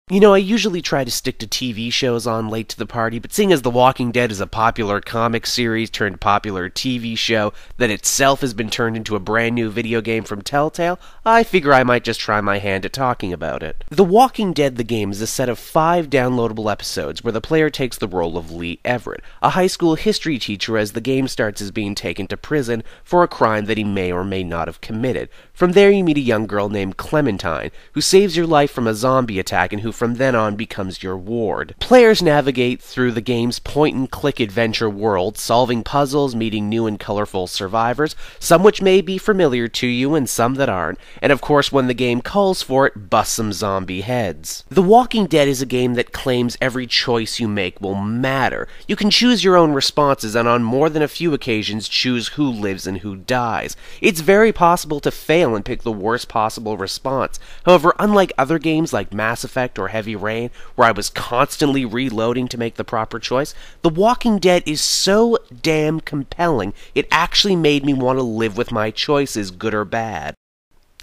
You know, I usually try to stick to TV shows on late to the party, but seeing as The Walking Dead is a popular comic series turned popular TV show that itself has been turned into a brand new video game from Telltale, I figure I might just try my hand at talking about it. The Walking Dead the game is a set of 5 downloadable episodes where the player takes the role of Lee Everett, a high school history teacher as the game starts as being taken to prison for a crime that he may or may not have committed. From there you meet a young girl named Clementine, who saves your life from a zombie attack and who from then on becomes your ward. Players navigate through the game's point-and-click adventure world, solving puzzles, meeting new and colorful survivors, some which may be familiar to you and some that aren't, and of course when the game calls for it, bust some zombie heads. The Walking Dead is a game that claims every choice you make will matter. You can choose your own responses and on more than a few occasions choose who lives and who dies. It's very possible to fail and pick the worst possible response. However, unlike other games like Mass Effect or Heavy Rain, where I was constantly reloading to make the proper choice, The Walking Dead is so damn compelling, it actually made me want to live with my choices, good or bad.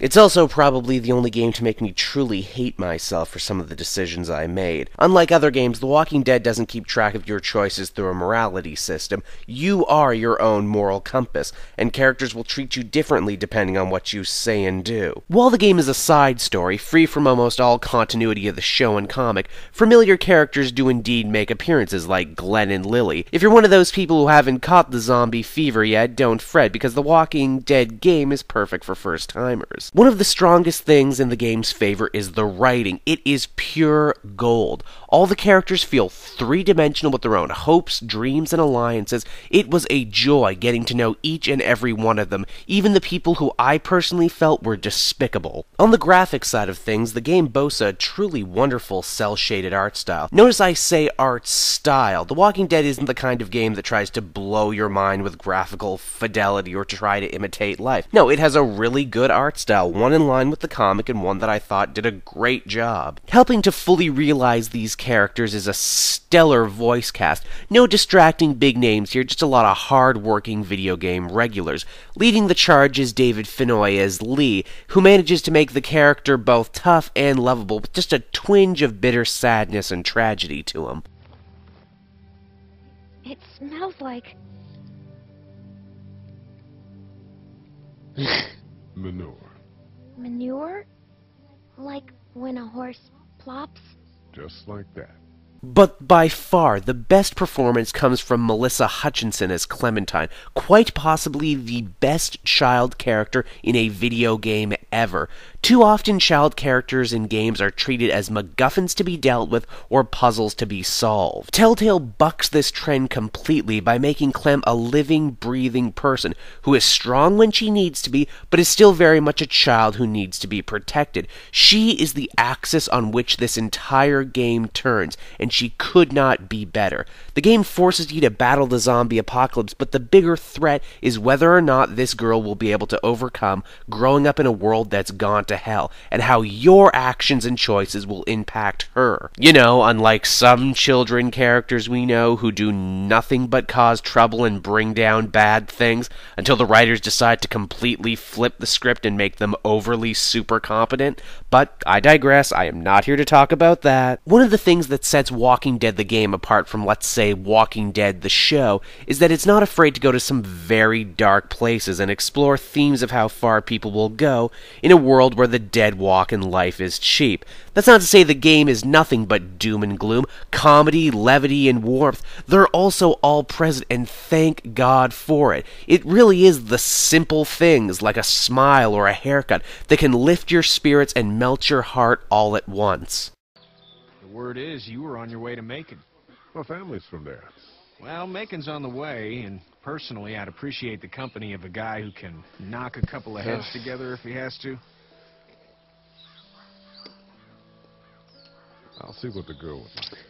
It's also probably the only game to make me truly hate myself for some of the decisions I made. Unlike other games, The Walking Dead doesn't keep track of your choices through a morality system. You are your own moral compass, and characters will treat you differently depending on what you say and do. While the game is a side story, free from almost all continuity of the show and comic, familiar characters do indeed make appearances like Glenn and Lily. If you're one of those people who haven't caught the zombie fever yet, don't fret, because The Walking Dead game is perfect for first-timers. One of the strongest things in the game's favor is the writing. It is pure gold. All the characters feel three-dimensional with their own hopes, dreams, and alliances. It was a joy getting to know each and every one of them, even the people who I personally felt were despicable. On the graphics side of things, the game boasts a truly wonderful cel-shaded art style. Notice I say art style. The Walking Dead isn't the kind of game that tries to blow your mind with graphical fidelity or to try to imitate life. No, it has a really good art style, one in line with the comic and one that I thought did a great job. Helping to fully realize these characters is a stellar voice cast. No distracting big names here, just a lot of hard-working video game regulars. Leading the charge is David Fennoy as Lee, who manages to make the character both tough and lovable, with just a twinge of bitter sadness and tragedy to him. It smells like... Manure. manure? Like when a horse plops? Just like that. But by far, the best performance comes from Melissa Hutchinson as Clementine, quite possibly the best child character in a video game ever. Too often, child characters in games are treated as MacGuffins to be dealt with or puzzles to be solved. Telltale bucks this trend completely by making Clem a living, breathing person who is strong when she needs to be, but is still very much a child who needs to be protected. She is the axis on which this entire game turns, and she could not be better. The game forces you to battle the zombie apocalypse, but the bigger threat is whether or not this girl will be able to overcome growing up in a world that's gone to hell, and how your actions and choices will impact her. You know, unlike some children characters we know who do nothing but cause trouble and bring down bad things until the writers decide to completely flip the script and make them overly super competent. But I digress, I am not here to talk about that. One of the things that sets Walking Dead the game apart from, let's say, Walking Dead the show is that it's not afraid to go to some very dark places and explore themes of how far people will go in a world where the dead walk and life is cheap. That's not to say the game is nothing but doom and gloom. Comedy, levity, and warmth, they're also all present, and thank God for it. It really is the simple things, like a smile or a haircut, that can lift your spirits and melt your heart all at once. Word is you were on your way to Macon. My family's from there. Well, Macon's on the way, and personally, I'd appreciate the company of a guy who can knock a couple of heads together if he has to. I'll see what the girl would like.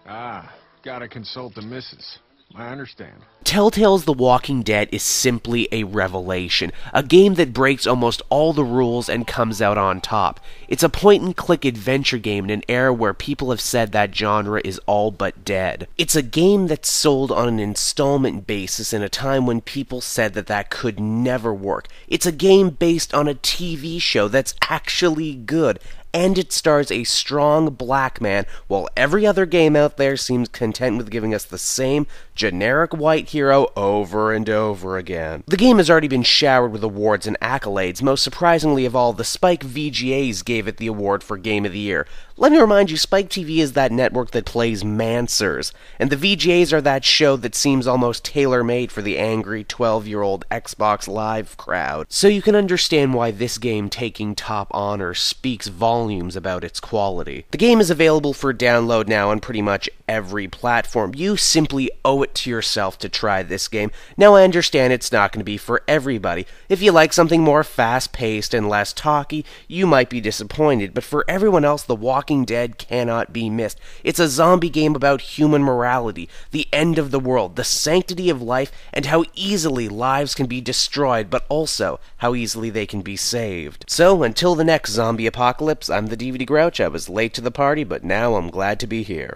Ah, gotta consult the missus. I understand. Telltale's The Walking Dead is simply a revelation, a game that breaks almost all the rules and comes out on top. It's a point-and-click adventure game in an era where people have said that genre is all but dead. It's a game that's sold on an installment basis in a time when people said that that could never work. It's a game based on a TV show that's actually good, and it stars a strong black man, while every other game out there seems content with giving us the same generic white hero over and over again. The game has already been showered with awards and accolades. Most surprisingly of all, the Spike VGAs gave it the award for Game of the Year. Let me remind you, Spike TV is that network that plays Mansers, and the VGAs are that show that seems almost tailor-made for the angry 12-year-old Xbox Live crowd. So you can understand why this game taking top honor speaks volumes about its quality. The game is available for download now on pretty much every platform. You simply owe it to yourself to try this game. Now I understand it's not going to be for everybody. If you like something more fast-paced and less talky, you might be disappointed, but for everyone else, The Walking Dead cannot be missed. It's a zombie game about human morality, the end of the world, the sanctity of life, and how easily lives can be destroyed, but also how easily they can be saved. So, until the next zombie apocalypse, I'm the DVD Grouch. I was late to the party, but now I'm glad to be here.